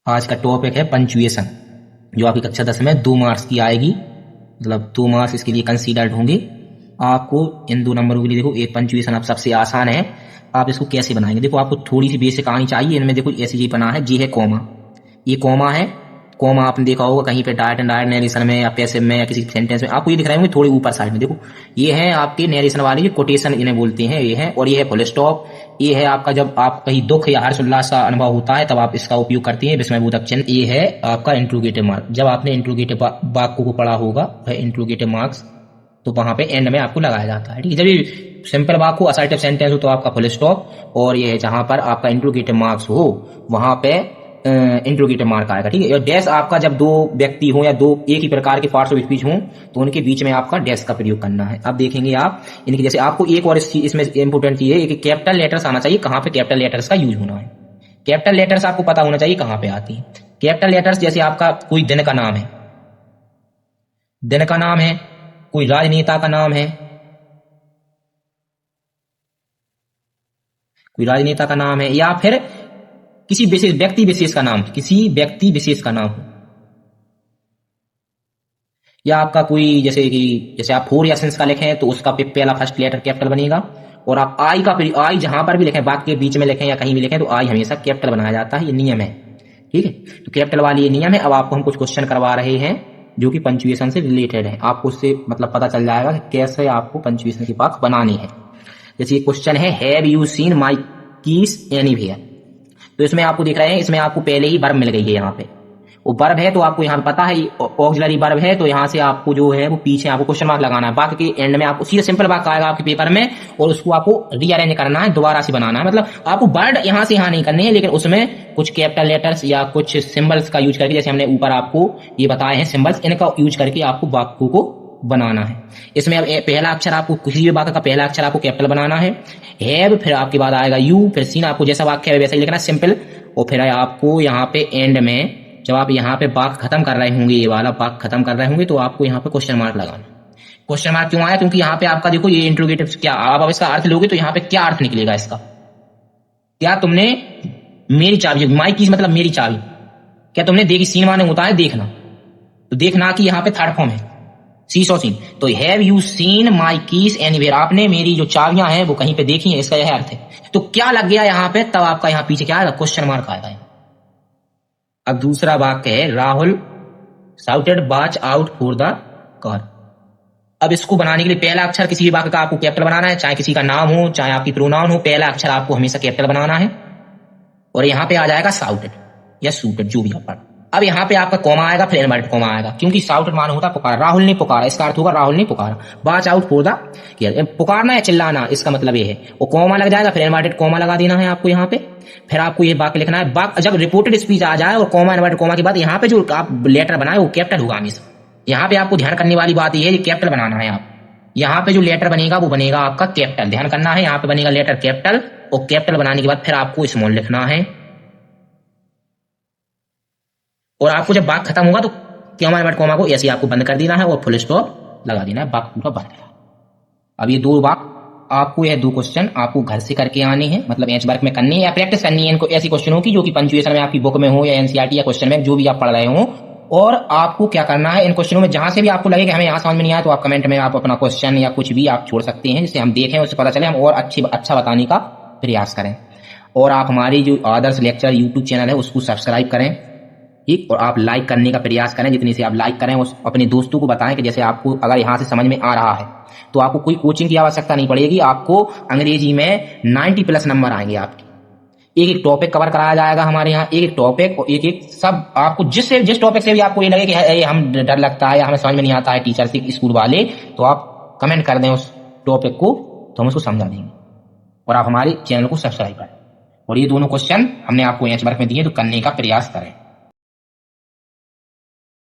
आज का टॉपिक है पंचुएशन, जो आपकी कक्षा 10 में 2 मार्क्स की आएगी। मतलब 2 मार्क्स इसके लिए कंसीडर्ड होंगे आपको। इन 2 नंबरों के लिए देखो, एक पंचुएशन आप सबसे आसान है। आप इसको कैसे बनाएंगे, देखो आपको थोड़ी सी बेसिक आनी चाहिए। इनमें देखो ऐसे ये बना है, जी है कॉमा, ये कॉमा है। कॉमा आपने देखा होगा कहीं पे डायरेक्ट एंड डायरेक्ट नरेशन में या पैसिव में या किसी सेंटेंस में आपको ये दिख रहे होंगे थोड़ी ऊपर साइड में। देखो ये है आपके नरेशन वाले, ये कोटेशन इन्हें बोलते हैं, ये है। और ये है फुल स्टॉप। ये है आपका जब आप कहीं दुख या हर्ष उल्लास का अनुभव होता है तब आप इसका उपयोग करते हैं, विस्मयबोधक चिन्ह। ये है आपका इंट्रोगेटिव मार्क। जब आपने इंट्रोगेटिव वाक्य को पढ़ा होगा, वह इंट्रोगेटिव मार्क्स, तो वहां पे एंड में आपको लगाया जाता है। ठीक है, जब ये सिंपल वाक्य हो, असर्टिव सेंटेंस हो, तो आपका फुल स्टॉप। और ये है जहां पर आपका इंट्रोगेटिव मार्क्स हो, वहां पे इंट्रोगेटिव मार्क आएगा। ठीक है, और डैश आपका जब 2 व्यक्ति हो या 2 एक ही प्रकार के पार्ट्स ऑफ स्पीच हो, तो उनके बीच में आपका डैश का प्रयोग करना है। अब देखेंगे आप इनकी, जैसे आपको एक और इसमें इंपोर्टेंट चीज है कि कैपिटल लेटर्स आना चाहिए। कहां पे कैपिटल लेटर्स का यूज होना है, कैपिटल लेटर्स आपको पता होना चाहिए कहां पे आती है। कैपिटल लेटर्स जैसे आपका कोई दिन का नाम है, दिन का नाम है, कोई राजनेता का नाम है, कोई राजनेता का नाम है, या फिर किसी विशेष व्यक्ति विशेष का नाम, किसी व्यक्ति विशेष का नाम हो, या आपका कोई जैसे आप 4 या सिंस का लिखें तो उसका पहला फर्स्ट लेटर कैपिटल बनेगा। और आप आई का आई जहां पर भी लिखें, वाक्य के बीच में लिखें या कहीं भी लिखें, तो आई हमेशा कैपिटल बनाया जाता है। ये नियम है। ठीक है, तो कैपिटल वाली ये नियम है। अब आपको हम कुछ क्वेश्चन करवा रहे हैं जो कि पंचुएशन से रिलेटेड है। आपको उससे मतलब पता चल जाएगा कि कैसे आपको पंचुएशन की वाक्य बनानी है। जैसे ये क्वेश्चन है, have you seen my keys anywhere. तो इसमें आपको दिख रहे हैं, इसमें आपको पहले ही वर्ब मिल गई है। यहाँ पे वो वर्ब है, तो आपको यहाँ पे पता है ऑक्सिलरी वर्ब है, तो यहाँ से आपको जो है वो पीछे आपको क्वेश्चन मार्क लगाना है। वाक्य के एंड में आपको सीधा सिंपल वाक्य आएगा आपके पेपर में, और उसको आपको रीअरेंज करना है, दोबारा से बनाना है। मतलब आपको वर्ड यहाँ से यहाँ नहीं करनी है, लेकिन उसमें कुछ कैपिटल लेटर्स या कुछ सिंबल्स का यूज करके, जैसे हमने ऊपर आपको ये बताए हैं सिंबल्स, इनका यूज करके आपको वाक्यों को बनाना है। इसमें अब पहला अक्षर आपको, किसी भी वाक्य का पहला अक्षर आपको कैपिटल बनाना है। हैव, फिर आपके बाद आएगा यू, फिर सीन। आपको जैसा वाक्य है वैसा ही लिखना सिंपल। और फिर आपको यहाँ पे एंड में, जब आप यहाँ पे वाक्य खत्म कर रहे होंगे, ये वाला वाक्य खत्म कर रहे होंगे, तो आपको यहाँ पे क्वेश्चन मार्क लगाना। क्वेश्चन मार्क क्यों आया, क्योंकि यहाँ पे आपका देखो ये इंट्रोगेटिव क्या, आप इसका अर्थ लोगे तो यहाँ पे क्या अर्थ निकलेगा इसका। क्या तुमने मेरी चाबी, माई कीज मतलब मेरी चाबी, क्या तुमने देखी। सीन माने होता है देखना, तो देखना की यहाँ पे थर्ड फॉर्म है, सी सो सीन। तो have you seen my keys anywhere, आपने मेरी जो चाबियां हैं वो कहीं पे देखी है, इसका यह अर्थ है। तो क्या लग गया यहाँ पे, तब आपका यहाँ पीछे क्या आएगा, क्वेश्चन मार्क आएगा। अब दूसरा वाक्य है, Rahul shouted watch out for the car. अब इसको बनाने के लिए पहला अक्षर किसी भी वाक्य का आपको कैपिटल बनाना है, चाहे किसी का नाम हो चाहे आपकी प्रोनाउन हो, पहला अक्षर आपको हमेशा कैपिटल बनाना है। और यहाँ पे आ जाएगा शाउटेड या सूटेड, जो भी आप पढ़। अब यहाँ पे आपका कॉमा आएगा, फिर इनवर्टेड कॉमा आएगा, क्योंकि शाउटेड मान होता है पुकारा। राहुल ने पुकारा, इसका अर्थ होगा राहुल ने पुकारा। वॉच आउट फॉर द, पुकारना या चिल्लाना, इसका मतलब ये है। और कॉमा लग जाएगा, फिर इनवर्टेड कॉमा लगा देना है आपको यहाँ पे। फिर आपको ये वाक्य लिखना है, वाक्य जब रिपोर्टेड स्पीच आ जाए और कॉमा इनवर्टेड कॉमा के बाद यहाँ पे जो आप लेटर बनाए वो कैपिटल होगा हमेशा। यहाँ पे आपको ध्यान करने वाली बात ये है, कैपिटल बनाना है आप। यहाँ पे जो लेटर बनेगा वो बनेगा आपका कैपिटल, ध्यान करना है। यहाँ पे बनेगा लेटर कैपिटल, और कैपिटल बनाने के बाद फिर आपको स्मॉल लिखना है। और आपको जब वाक्य खत्म होगा तो कॉमा इनवर्टेड कॉमा को ऐसे आपको बंद कर देना है और फुल स्टॉप लगा देना है, वाक्य पूरा बन गया। अब ये 2 वाक्य आपको, यह 2 क्वेश्चन आपको घर से करके आने हैं, मतलब एच वर्क में करनी है या प्रैक्टिस करनी है इनको, ऐसी क्वेश्चनों की जो कि पंचुएशन में आपकी बुक में हो या एनसीईआरटी या क्वेश्चन में जो भी आप पढ़ रहे हो। और आपको क्या करना है, इन क्वेश्चनों में जहां से भी आपको लगे कि हमें यहाँ समझ में नहीं आया, तो आप कमेंट में आप अपना क्वेश्चन या कुछ भी आप छोड़ सकते हैं, जिससे हम देखें, उससे पता चले, हम और अच्छा बताने का प्रयास करें। और आप हमारी जो आदर्श लेक्चर यूट्यूब चैनल है उसको सब्सक्राइब करें, ठीक। और आप लाइक करने का प्रयास करें, जितनी से आप लाइक करें उस अपने दोस्तों को बताएं कि जैसे आपको अगर यहाँ से समझ में आ रहा है तो आपको कोई कोचिंग की आवश्यकता नहीं पड़ेगी। आपको अंग्रेजी में 90+ नंबर आएंगे आपके। एक टॉपिक कवर कराया जाएगा हमारे यहाँ, एक टॉपिक, और एक सब आपको जिस टॉपिक से भी आपको ये लगे कि ये हम डर लगता है या हमें समझ में नहीं आता है टीचर से, स्कूल वाले, तो आप कमेंट कर दें उस टॉपिक को, तो हम उसको समझा देंगे। और आप हमारे चैनल को सब्सक्राइब करें। और ये दोनों क्वेश्चन हमने आपको एच वर्क में दिए, तो करने का प्रयास करें।